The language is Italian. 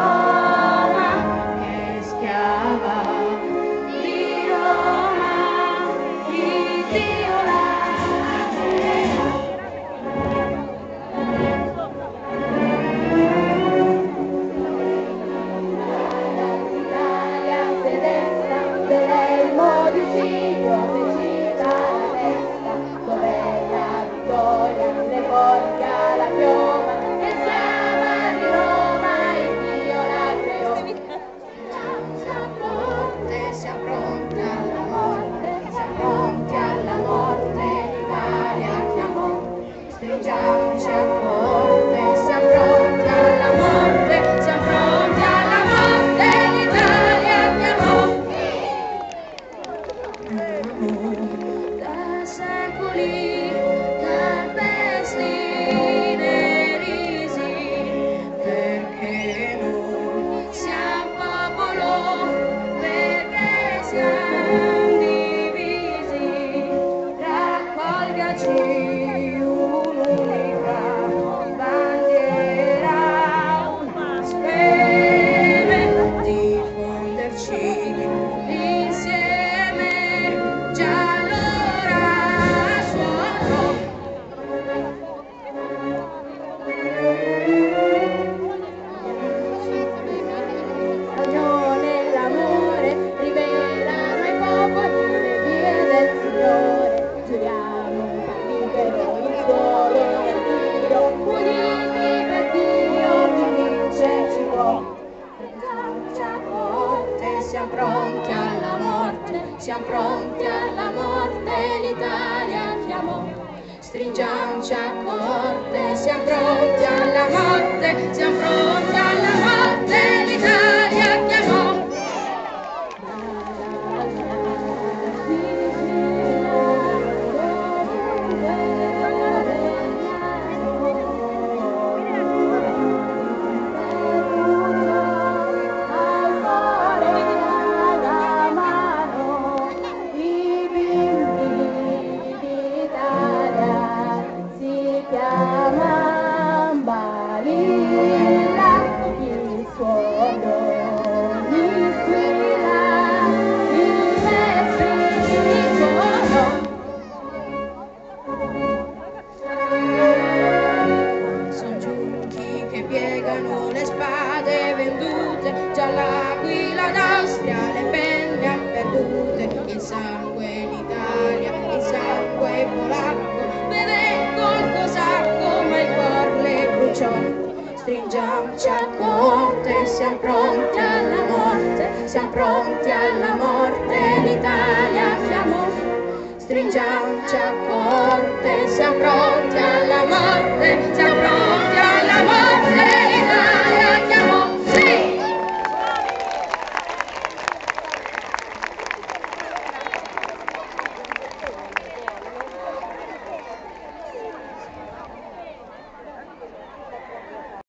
Roma, che schiava di Roma, di Dio la terra. L'Italia tedesca, dell'elmo di Sirio, appiccica la testa, dov'è la vittoria, le porte alla pioma, che schiava di Roma, il Dio la creò. Siamo pronti alla morte, siamo pronti alla morte, l'Italia chiamò. Stringiamoci a forte, siamo pronti alla morte, siamo pronti alla morte, l'Italia chiamò. Da secoli calpesti derisi, perché noi siamo popolo, perché siamo divisi, raccolgaci un'unica bandiera, una speme, diffonderci insieme, già allora suonò. L'unione e l'amore rivelano ai popoli le vie del Signore. Giuriamo libero il solo del Dio, uniti per Dio, chi vince ci può. Stringiamoci a forte, siamo pronti alla morte, siamo pronti alla morte, l'Italia chiamò. Stringiamoci a corte, siamo pronti alla morte, siamo pronti alla morte, l'Italia chiamò. Al cuore alla mano, i bimbi d'Italia si chiamano Balilla, il suono mi squilla, il mezzo sono giunchi che piegano le spade vendute, già l'Aquila d'Austria le penne ha perdute, il sangue d'Italia, il sangue polacco, beve col cosacco, ma il cuor le bruciò. Stringiamoci a corte, siamo pronti alla morte, siamo pronti alla morte, l'Italia chiamò. Stringiamoci a corte, siamo pronti alla morte, siamo pronti